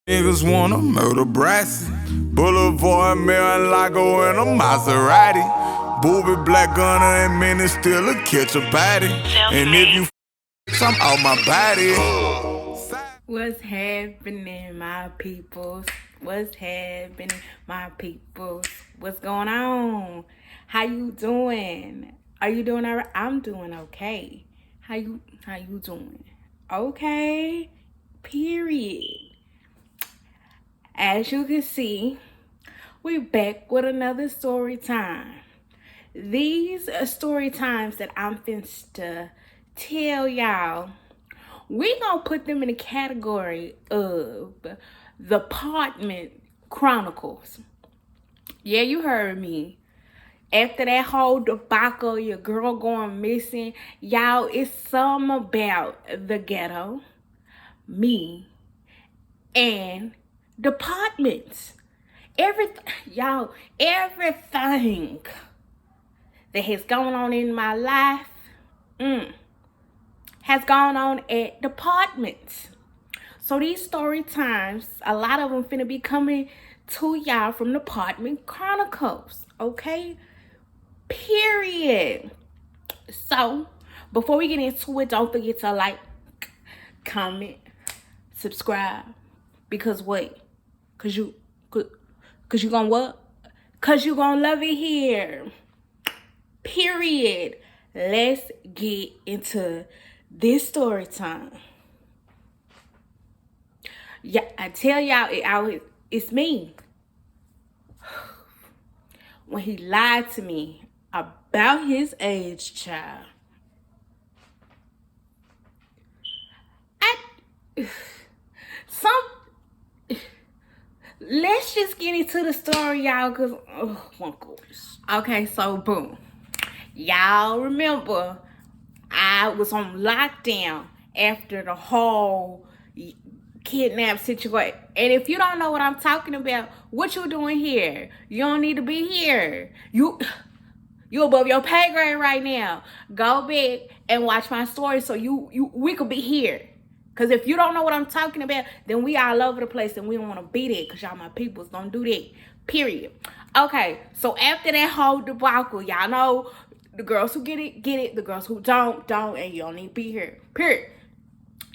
Niggas wanna murder Brassy. Boulevard, Mar-a-Lago, and a Maserati. Booby, black gunner, and men is still a catch a body. And if you I'm out my body. What's happening, my peoples? What's happening, my peoples? What's going on? How you doing? Are you doing all right? I'm doing okay. How you doing? Okay. Period. As you can see, we're back with another story time. These story times that I'm finna tell y'all, we gonna put them in the category of the Apartment Chronicles. Yeah, you heard me. After that whole debacle, your girl going missing, y'all, it's something about the ghetto, me, and departments. Everything that has gone on in my life has gone on at departments. So these story times, a lot of them finna be coming to y'all from the Apartment Chronicles, okay? Period. So before we get into it, don't forget to like, comment, subscribe. Because what? Cause you gonna what? Cause you gonna love it here. Period. Let's get into this story time. Yeah, I tell y'all, it's me. When he lied to me about his age, child. Let's just get into the story, y'all, because, oh my gosh. Okay, so boom. Y'all remember, I was on lockdown after the whole kidnap situation. And if you don't know what I'm talking about, what you doing here? You don't need to be here. You above your pay grade right now. Go back and watch my story so we could be here. Because if you don't know what I'm talking about, then we all over the place and we don't want to be there because y'all my peoples don't do that. Period. Okay, so after that whole debacle, y'all know the girls who get it. The girls who don't, and you don't need to be here. Period.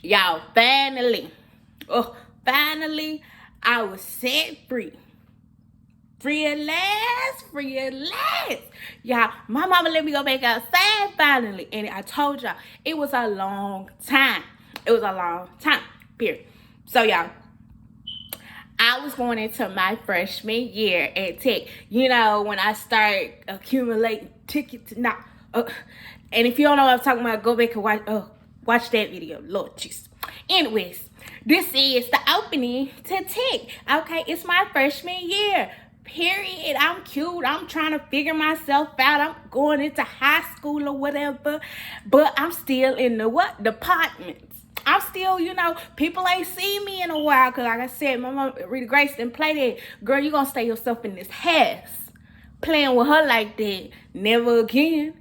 Y'all, finally, I was set free. Free at last. Y'all, my mama let me go back outside finally. And I told y'all, it was a long time. Period. So, y'all, I was going into my freshman year at Tech. You know, when I start accumulating tickets. And if you don't know what I'm talking about, go back and watch that video. Lord Jesus. Anyways, this is the opening to Tech. Okay, it's my freshman year. Period. I'm cute. I'm trying to figure myself out. I'm going into high school or whatever. But I'm still in the departments. I'm still, people ain't seen me in a while. Because like I said, my mom, Rita Grace, didn't play that. Girl, you going to stay yourself in this house. Playing with her like that. Never again.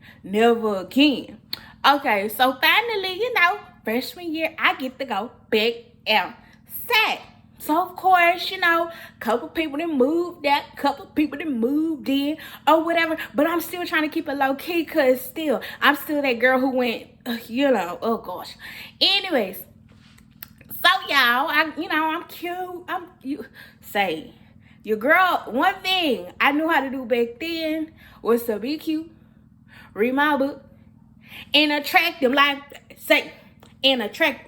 Okay, so finally, freshman year, I get to go back outside. So, of course, couple people that moved out, couple people that moved in, or whatever. But I'm still trying to keep it low key because I'm still that girl who went, oh gosh. Anyways, so y'all, I'm cute. Your girl, one thing I knew how to do back then was to be cute, read my book, and attract them.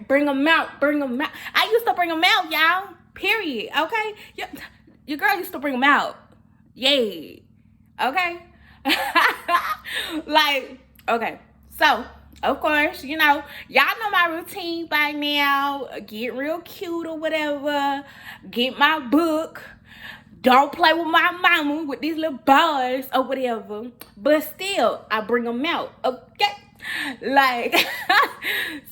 Bring them out. I used to bring them out, y'all. Period. Okay? Your girl used to bring them out. Yeah. Okay? Okay. So, of course, y'all know my routine by now. Get real cute or whatever. Get my book. Don't play with my mama with these little boys or whatever. But still, I bring them out. Okay?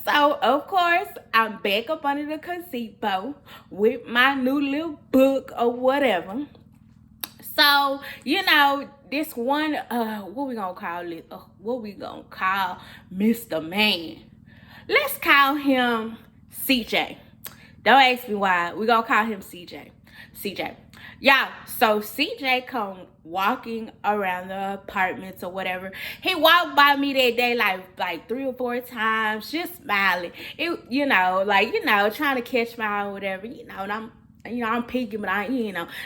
So of course I'm back up under the gazebo with my new little book or whatever. So this one what we gonna call it? What we gonna call Mr. Man? Let's call him CJ. Don't ask me why. We gonna call him CJ. CJ. Yeah, so CJ come walking around the apartments or whatever. He walked by me that day like 3 or 4 times, just smiling. It, trying to catch my eye or whatever. And I'm peeking, but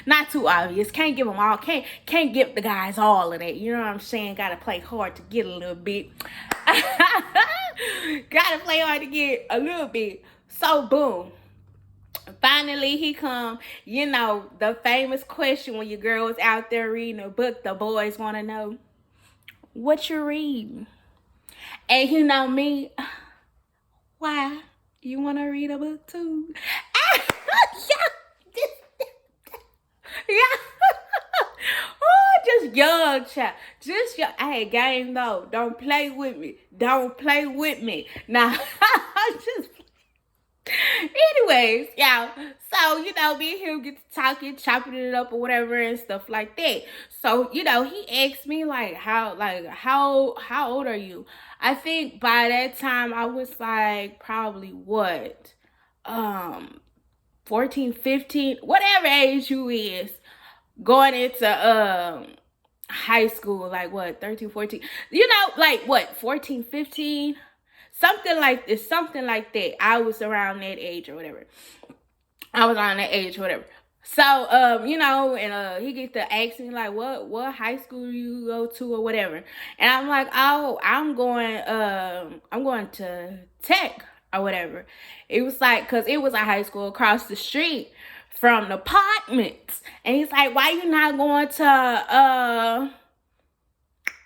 not too obvious. Can't give them all. Can't give the guys all of that. You know what I'm saying? Gotta play hard to get a little bit. Gotta play hard to get a little bit. So boom. Finally, he come, the famous question when your girl was out there reading a book, the boys want to know, what you reading? And you know me, why? You want to read a book too? Yeah. Oh, just young child. Just young. Hey, game though. Don't play with me. Don't play with me. Nah, just anyways, y'all. So, me and him get to talking, chopping it up or whatever and stuff like that. So, he asked me how old are you? I think by that time I was like probably what? 14, 15, whatever age you is, going into high school, like what, 13, 14, like what, 14, 15, something like this, something like that. I was around that age or whatever. So, and he get to ask me like, what high school you go to or whatever. And I'm like, oh, I'm going to tech or whatever. It was like, cause it was a high school across the street from the apartments. And he's like, why you not going to,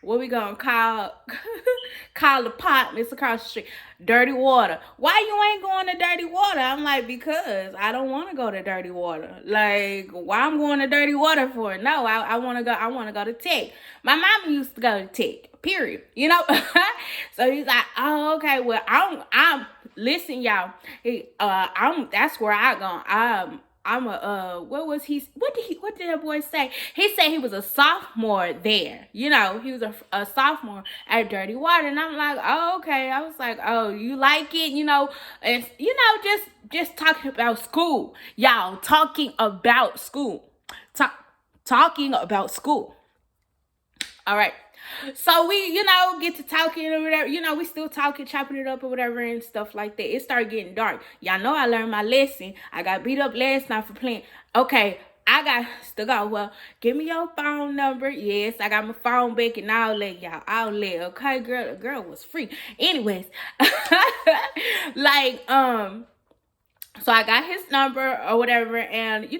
what we gonna call apartments across the street? Dirty Water. Why you ain't going to Dirty Water? I'm like, because I don't want to go to Dirty Water. Like, why I'm going to Dirty Water for? No, I want to go to tech. My mama used to go to tech, period. So he's like, oh, okay, well, I'm listen, y'all. That's where I go. What did that boy say? He said he was a sophomore there. He was a sophomore at Dirty Water. And I'm like, oh, okay. I was like, oh, you like it? And, just talking about school. Y'all, talking about school. Talking about school. All right. So we, get to talking or whatever. We still talking, chopping it up or whatever and stuff like that. It started getting dark. Y'all know I learned my lesson. I got beat up last night for playing. Okay, I got to go. Well, give me your phone number. Yes, I got my phone back and I'll let y'all. Okay, girl. The girl was free. Anyways, so I got his number or whatever, and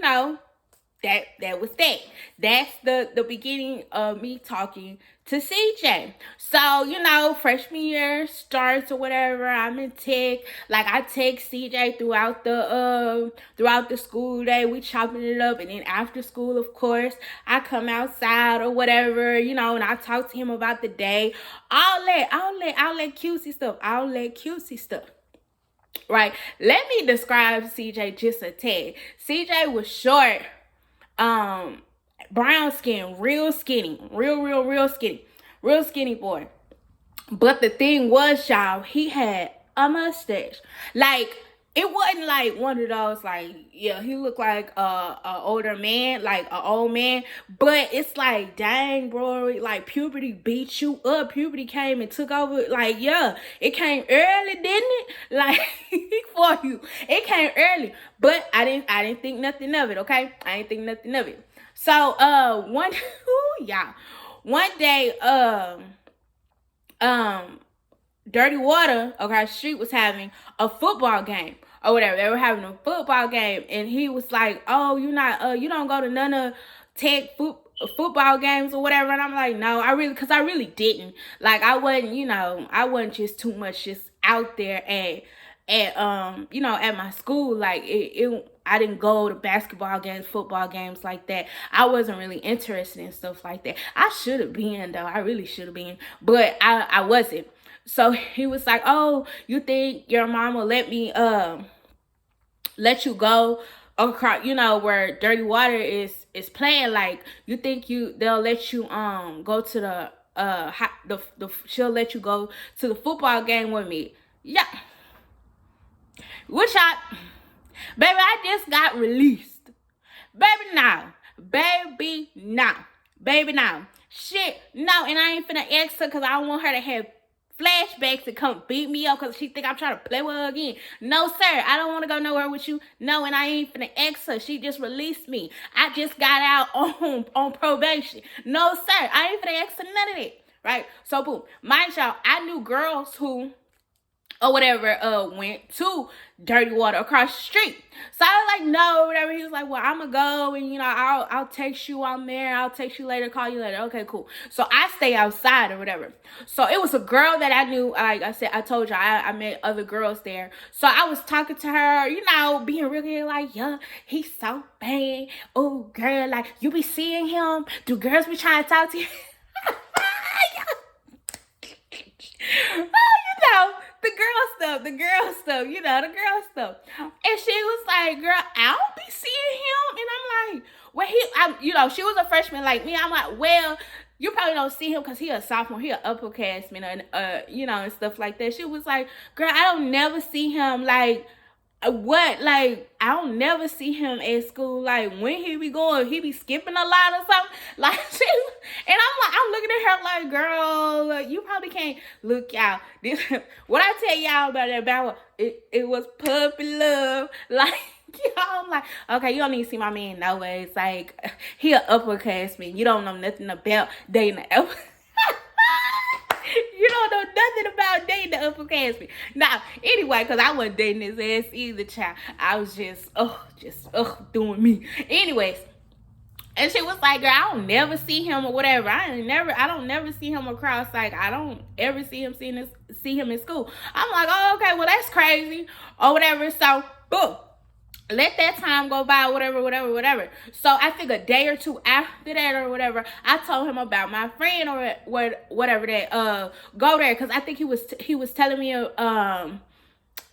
that was that. That's the beginning of me talking to CJ. So, freshman year starts or whatever. I'm in tech. Like, I text CJ throughout the school day. We chopping it up. And then after school, of course, I come outside or whatever, and I talk to him about the day. All that cutesy stuff. Right? Let me describe CJ just a tad. CJ was short, brown skin, real skinny, real skinny boy. But the thing was, y'all, he had a mustache. Like, it wasn't like one of those, like, yeah, he looked like a older man, like an old man. But it's like, dang, bro, like puberty beat you up. Puberty came and took over. Like, yeah, it came early, didn't it? Like, for you, it came early. But I didn't think nothing of it. Okay, I didn't think nothing of it. So one day, Dirty Water across the street was having a football game or whatever. They were having a football game, and he was like, "Oh, you don't go to none of tech football games or whatever." And I'm like, "No, I really didn't. Like, I wasn't just too much just out there at my school. Like, I didn't go to basketball games, football games like that. I wasn't really interested in stuff like that. I should have been, though. I really should have been, but I wasn't." So he was like, "Oh, you think your mom will let you go across, where Dirty Water is playing? Like, you think they'll let you go to she'll let you go to the football game with me?" Yeah. Which Baby, I just got released. Baby, now. Baby, now. Baby, now. Shit, no, and I ain't finna ask her because I don't want her to have flashbacks and come beat me up because she think I'm trying to play with her again. No, sir, I don't want to go nowhere with you. No, and I ain't finna ask her. She just released me. I just got out on probation. No, sir, I ain't finna ask her none of that. Right? So, boom. Mind y'all, I knew girls who or whatever, went to Dirty Water across the street. So I was like, no, whatever. He was like, well, I'm gonna go and, you know, I'll text you while I'm there. I'll text you later, call you later. Okay, cool. So I stay outside or whatever. So it was a girl that I knew. Like I said, I told you, I met other girls there. So I was talking to her, you know, being really like, yeah, he's so bad. Oh, girl, like, you be seeing him? Do girls be trying to talk to you? Oh, you know, the girl stuff, you know, the girl stuff. And she was like, girl, I don't be seeing him. And I'm like, well, you know, she was a freshman like me. I'm like, well, you probably don't see him because he a sophomore, he a upperclassman, and you know, and stuff like that. She was like, girl, I don't never see him like, what, like, I don't never see him at school. Like, when he be going, he be skipping a lot or something. Like, and I'm looking at her like, girl, you probably can't. Look, y'all, this, what I tell y'all about it was puppy love. Like, y'all, I'm like, okay, you don't need to see my man no way. It's like, he an upperclassman. You don't know nothing about dating an You don't know nothing about dating the upperclassman. Now, anyway, because I wasn't dating his ass either, child. I was just doing me. Anyways, and she was like, girl, I don't never see him or whatever. I don't never see him across, like, I don't ever see him in school. I'm like, oh, okay, well, that's crazy or whatever. So, boom. Let that time go by, whatever. So I think a day or two after that or whatever, I told him about my friend or whatever that go there, because I think he was telling me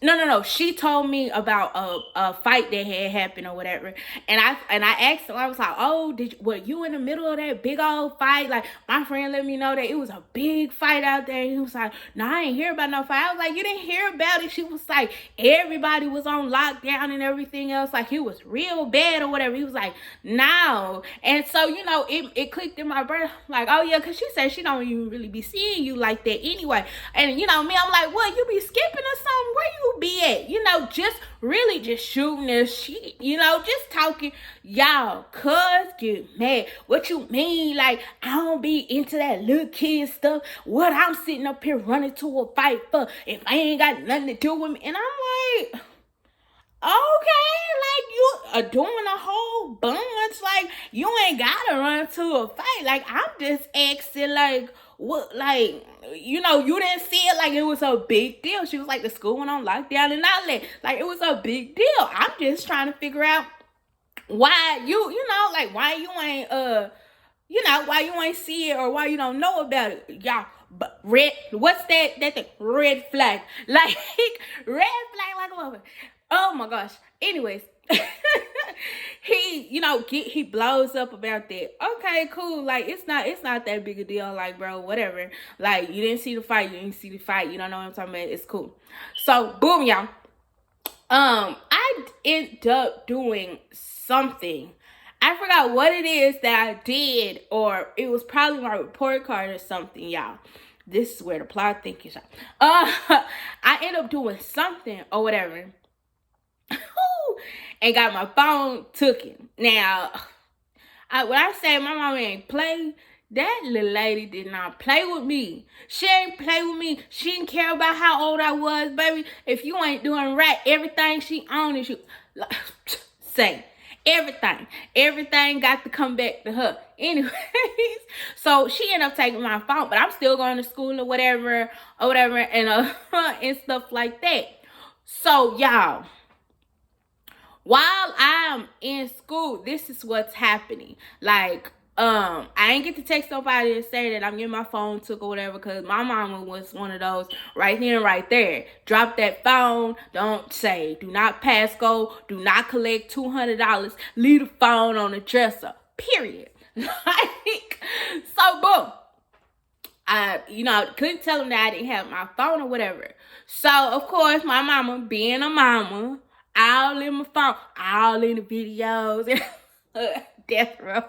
No. She told me about a fight that had happened or whatever, and I asked her. I was like, "Oh, were you in the middle of that big old fight?" Like, my friend let me know that it was a big fight out there. And he was like, "No, I ain't hear about no fight." I was like, "You didn't hear about it?" She was like, "Everybody was on lockdown and everything else. Like, it was real bad or whatever." He was like, "No," and so, you know, it clicked in my brain. Like, oh yeah, because she said she don't even really be seeing you like that anyway. And you know me, I'm like, "What, you be skipping or something? Where you be at?" You know, just really just shooting this shit, you know, just talking. Y'all, cuz get mad. What you mean? Like, I don't be into that little kid stuff. What I'm sitting up here running to a fight for if I ain't got nothing to do with me? And I'm like, okay, like, you are doing a whole bunch. Like, you ain't gotta run to a fight. Like, I'm just asking, like, what, like, you know, you didn't see it like it was a big deal. She was like, the school went on lockdown and all that. Like, it was a big deal. I'm just trying to figure out why you know, like, why you ain't, you know, why you ain't see it or why you don't know about it. Y'all, but what's that thing? Red flag. Like, red flag like a mother. Oh my gosh. Anyways, he, you know, he blows up about that. Okay, cool. Like, it's not that big a deal. Like, bro, whatever. Like, you didn't see the fight. You don't know what I'm talking about. It's cool. So, boom, y'all. I ended up doing something. I forgot what it is that I did, or it was probably my report card or something, y'all. This is where the plot thickens, y'all. I ended up doing something or whatever. And got my phone taken. Now, when I say my mama ain't play, that little lady did not play with me. She ain't play with me. She didn't care about how old I was, baby. If you ain't doing right, everything she owned is you. Like, say, everything got to come back to her. Anyways, so she ended up taking my phone, but I'm still going to school or whatever, and and stuff like that. So, y'all, while I'm in school, this is what's happening. Like, I ain't get to text nobody and say that I'm getting my phone took or whatever, because my mama was one of those right here and right there. Drop that phone. Don't say, do not pass go. Do not collect $200. Leave the phone on the dresser. Period. Like, so boom. You know, couldn't tell them that I didn't have my phone or whatever. So, of course, my mama, being a mama, all in my phone, all in the videos, death row.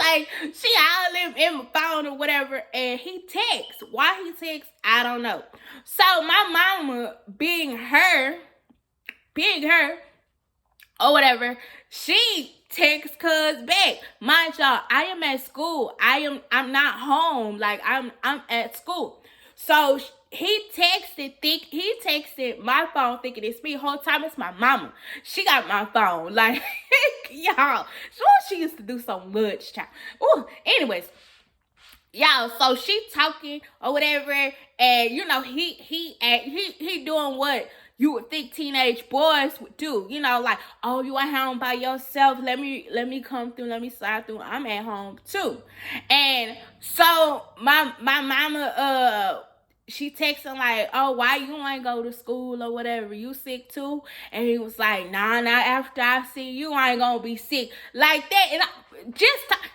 Like, she all in my phone or whatever, and he texts. Why he texts, I don't know. So my mama, being her, or whatever, she texts cuz back. Mind y'all, I am at school. I'm not home. Like, I'm at school. So he texted my phone thinking it's me. Whole time it's my mama. She got my phone. Like, y'all, she used to do so much, child. Ooh, anyways, y'all, so she talking or whatever, and you know, he doing what you would think teenage boys would do, you know, like, oh, you at home by yourself, let me come through, let me slide through, I'm at home too. And so my mama, she texting like, oh, why you ain't go to school or whatever, you sick too? And he was like, nah, after I see you, I ain't gonna be sick like that. And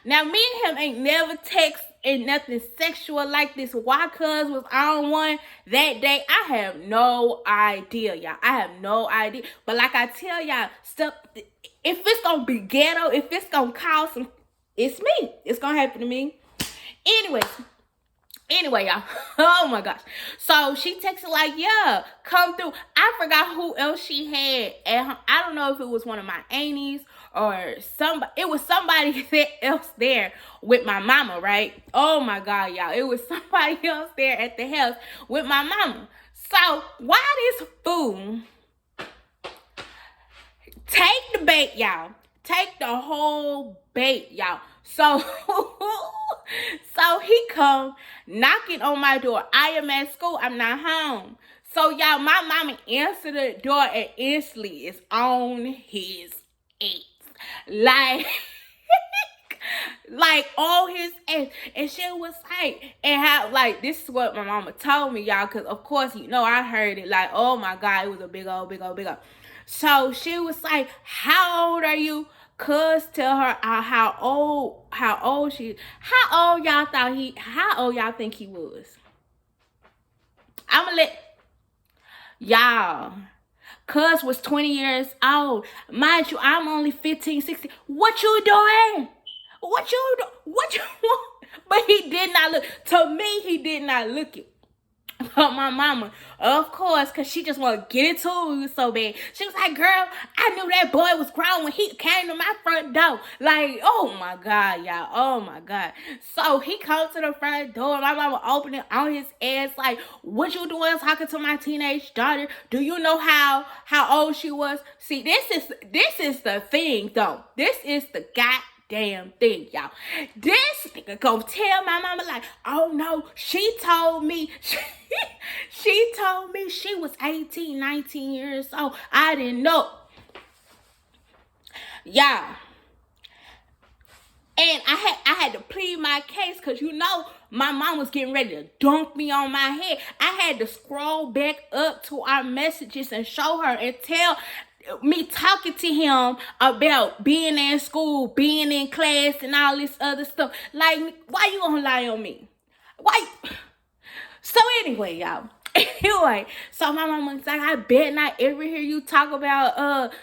now me and him ain't never text and nothing sexual like this. Why cuz was on one that day, I have no idea, y'all. I have no idea. But like I tell y'all, stuff, if it's gonna be ghetto, if it's gonna cause some, it's me. It's gonna happen to me. Anyway, y'all. Oh my gosh. So she texted like, yeah, come through. I forgot who else she had. And I don't know if it was one of my aunties or somebody. It was somebody else there with my mama, right? Oh my God, y'all. It was somebody else there at the house with my mama. So why this fool take the bait, y'all? Take the whole bait, y'all. So he come knocking on my door. I am at school. I'm not home. So y'all, my mama answered the door and instantly is on his ass. Like on his ass. And she was like, and how, like, this is what my mama told me, y'all, because of course, you know, I heard it. Like, oh my God, it was a big old. So she was like, how old are you? Cuz tell her how old she is. How old y'all think he was? I'ma let y'all. Cuz was 20 years old. Mind you, I'm only 15, 16. What you doing? What you want? But he did not look. To me, he did not look it. But my mama, of course, because she just want to get it to you so bad. She was like, girl, I knew that boy was grown when he came to my front door. Like, oh my God, y'all. Oh my God. So he comes to the front door. My mama opened it on his ass like, what you doing talking to my teenage daughter? Do you know how old she was? See, this is the thing, though. This is the goddamn thing, y'all. This nigga go tell my mama like, oh no, she told me she told me she was 18, 19 years old. I didn't know. Y'all. And I had to plead my case because, you know, my mom was getting ready to dunk me on my head. I had to scroll back up to our messages and show her and tell me talking to him about being in school, being in class, and all this other stuff. Like, why you gonna lie on me? Why? So anyway, y'all. So my mama was like, I bet not ever hear you talk about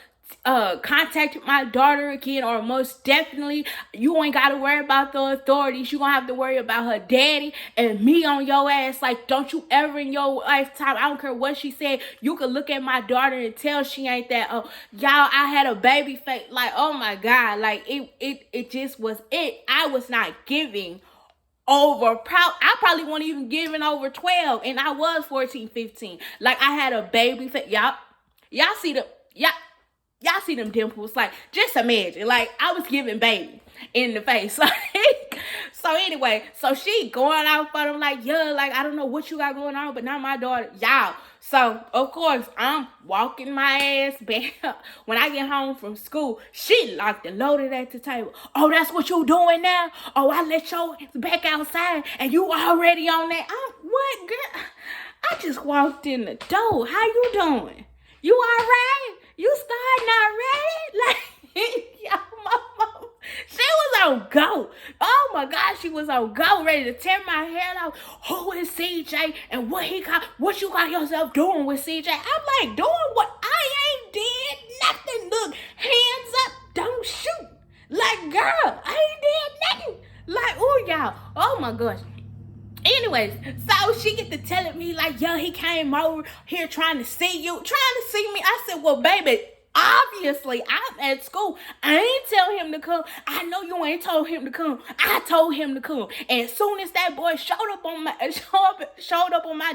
contacting my daughter again, or most definitely you ain't gotta worry about the authorities. You gonna have to worry about her daddy and me on your ass. Like, don't you ever in your lifetime, I don't care what she said, you could look at my daughter and tell she ain't that. Oh, y'all, I had a baby face. Like, oh my God, like it just was it. I was not giving over I probably wasn't even giving over 12, and I was 14, 15. Like, I had a baby face. Y'all see them dimples. Like, just imagine. Like, I was giving baby in the face. Like, so anyway, so she going out for them like, yeah, like, I don't know what you got going on, but not my daughter. Y'all. So, of course, I'm walking my ass back up. When I get home from school, she locked and loaded at the table. Oh, that's what you doing now? Oh, I let your back outside and you already on that. What, girl? I just walked in the door. How you doing? You all right? You starting already? Like, yo, my mom, she was on go. Oh my God, she was on go, ready to tear my head off. Who is CJ and what you got yourself doing with CJ? I'm like, doing what? I look, hands up, don't shoot. Like, girl, I ain't did nothing. Like, oh, y'all, oh my gosh. Anyways, so she get to telling me like, yo, he came over here trying to see you, trying to see me. I said, well, baby, obviously I'm at school. I ain't tell him to come. I know you ain't told him to come. I told him to come. And as soon as that boy showed up on my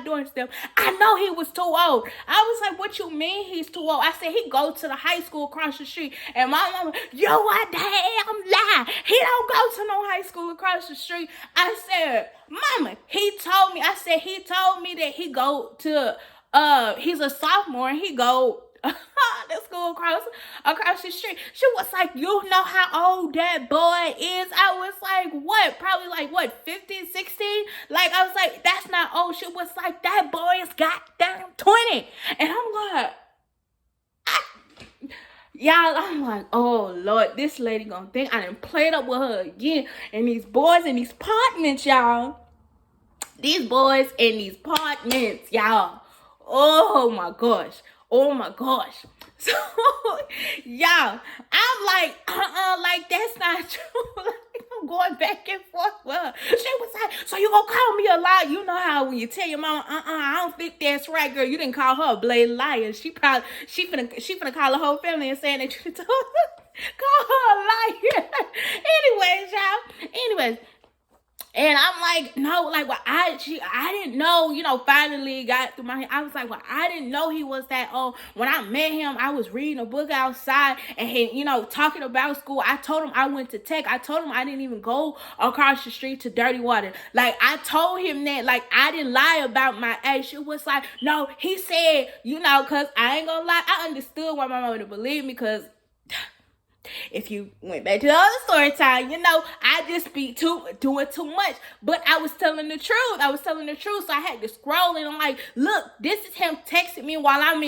doorstep, I know he was too old. I was like, what you mean he's too old? I said, he go to the high school across the street. And my mama, yo, what damn lie. He don't go to no high school across the street. I said, mama, he told me that he go to he's a sophomore and he go the school across the street. She was like, you know how old that boy is? I was like, what? Probably like, what, 15, 16? Like, I was like, that's not old. She was like, that boy is goddamn 20. And I'm like, y'all, I'm like, oh, Lord, this lady gonna think I done played up with her again. And these boys in these apartments, y'all. These boys in these apartments, y'all. Oh, my gosh. Oh, my gosh. So, y'all, I'm like, like, that's not true. Like, I'm going back and forth with her. She was like, so you gonna call me a liar? You know how when you tell your mama, I don't think that's right, girl. You didn't call her a blatant liar. She finna call her whole family and saying that you told her, call her a liar. Anyways. And I'm like, no, like, well, I didn't know, finally got through my head. I was like, well, I didn't know he was that old. When I met him, I was reading a book outside and he, talking about school. I told him I went to tech. I told him I didn't even go across the street to Dirty Water. Like, I told him that, like, I didn't lie about my age. It was like, no, he said, because I ain't gonna lie. I understood why my mom would believe me, because if you went back to the other story time, I just be doing too much. But I was telling the truth. So I had to scroll and I'm like, look, this is him texting me while I'm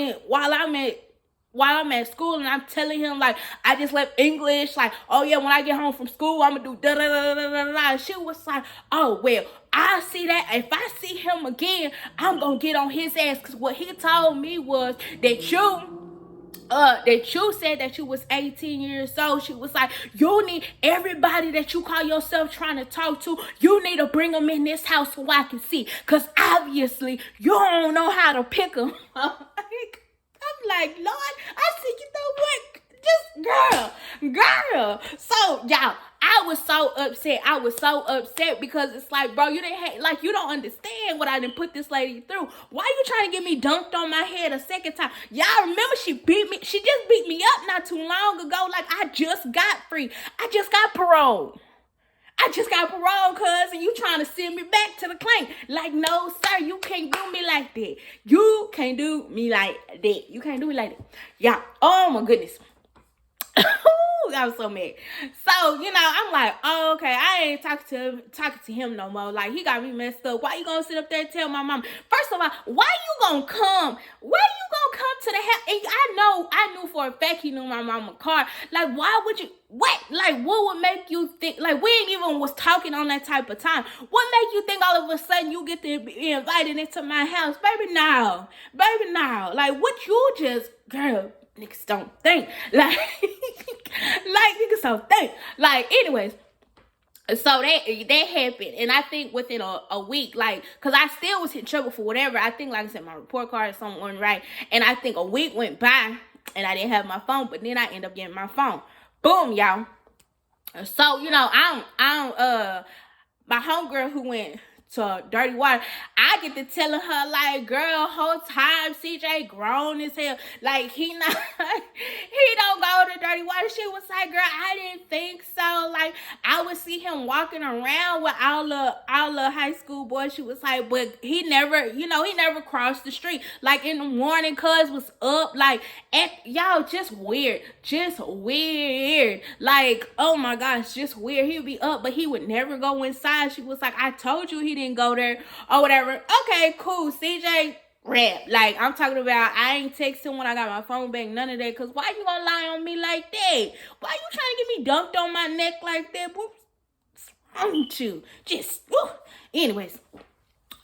at school, and I'm telling him, like, I just left English, like, oh yeah, when I get home from school, I'm gonna do da da da da da da. She was like, oh well, I see that. If I see him again, I'm gonna get on his ass, because what he told me was that you said that you was 18 years old. She was like, you need everybody that you call yourself trying to talk to, you need to bring them in this house so I can see. Because obviously, you don't know how to pick them. I'm like, Lord, I said, you know what? Just girl. So, y'all, I was so upset because it's like, bro, you don't understand what I done put this lady through. Why you trying to get me dunked on my head a second time? Y'all remember she just beat me up not too long ago. Like, I just got free. I just got parole. Cuz, and you trying to send me back to the clank. Like, no, sir, you can't do me like that. You can't do me like that. Yeah, oh my goodness. I was so mad. So, I'm like, oh, okay, I ain't talking to him no more. Like, he got me messed up. Why you gonna sit up there and tell my mom? First of all, why you gonna come to the house? And I knew for a fact he knew my mama's car. Like, why would you, what? Like, what would make you think, like, we ain't even was talking on that type of time. What make you think all of a sudden you get to be invited into my house? Baby, no. Like, what you just, girl, niggas don't think. Like, niggas don't think. Like, anyways, so that happened. And I think within a week, like, because I still was in trouble for whatever. I think, like I said, my report card or something wasn't right. And I think a week went by and I didn't have my phone. But then I ended up getting my phone. Boom, y'all. So, my homegirl who went to Dirty Water, I get to telling her, like, girl, whole time CJ grown as hell. Like, he don't go to Dirty Water. She was like, girl, I didn't think so. Like, I would see him walking around with all the high school boys. She was like, but he never crossed the street. Like, in the morning, cuz was up. Like, y'all, just weird. Like, oh my gosh, just weird. He would be up, but he would never go inside. She was like, I told you he didn't go there or whatever. Okay, cool. CJ rap. Like, I'm talking about, I ain't texting when I got my phone back, none of that. Because why you gonna lie on me like that? Why you trying to get me dunked on my neck like that? What's wrong with you? Just, woo. Anyways.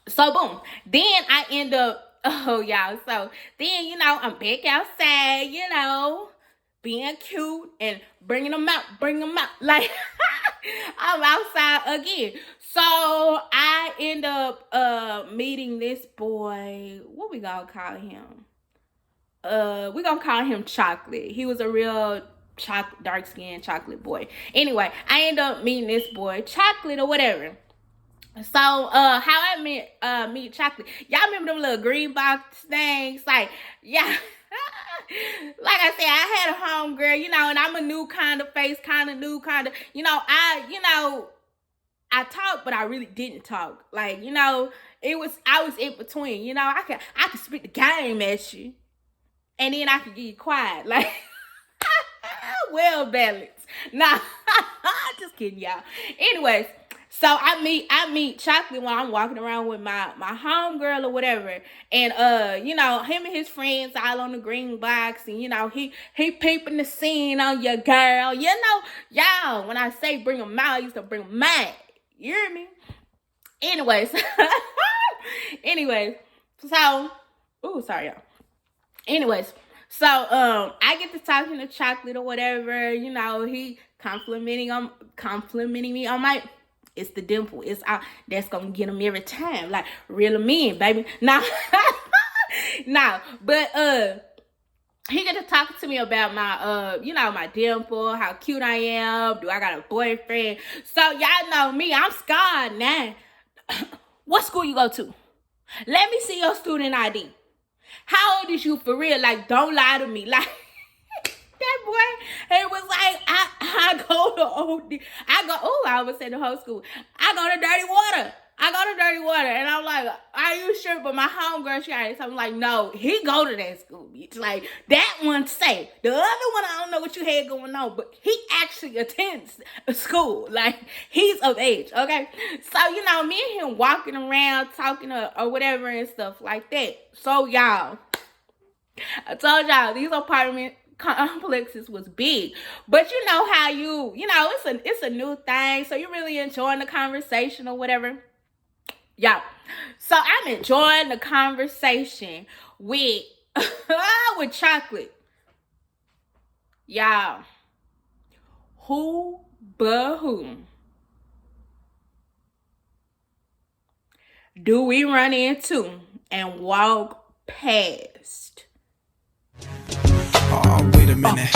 So, boom. Then I end up, oh, y'all. So, then, I'm back outside, being cute and bringing them out. Like, I'm outside again. So I end up meeting this boy. What we gonna call him? We gonna call him Chocolate. He was a real dark skinned chocolate boy. Anyway, I end up meeting this boy, Chocolate or whatever. So how I meet Chocolate. Y'all remember them little green box things? Like, yeah. Like I said, I had a homegirl, and I'm a new kind of face, kind of new, kind of, I talked, but I really didn't talk. Like, I was in between. I could spit the game at you, and then I could get quiet. Like, well balanced. Nah, just kidding, y'all. Anyways, so I meet Chocolate when I'm walking around with my homegirl or whatever. And him and his friends all on the green box, and he peeping the scene on your girl. Y'all, when I say bring them out, I used to bring them mad. You hear me? Anyways. So sorry, y'all. Anyways, so I get to talking to Chocolate or whatever. He complimenting me on my. It's the dimple. It's out. That's gonna get him every time. Like, reel him in, baby. Nah, but he get to talking to me about my my dimple, how cute I am. Do I got a boyfriend? So y'all know me. I'm scarred now. What school you go to? Let me see your student ID. How old is you for real? Like, don't lie to me. Like, that boy, it was like, I go to OD. I would say the whole school. I go to Dirty Water. And I'm like, are you sure? But my homegirl, she already told me, like, no, he go to that school, bitch. Like, that one safe. The other one, I don't know what you had going on, but he actually attends school. Like, he's of age, okay? So, me and him walking around, talking or whatever and stuff like that. So, y'all, I told y'all, these apartment complexes was big, but you know how it's a new thing, so you're really enjoying the conversation or whatever. Yeah, so I'm enjoying the conversation with with Chocolate. Y'all, who but who do we run into and walk past? Oh, wait a minute.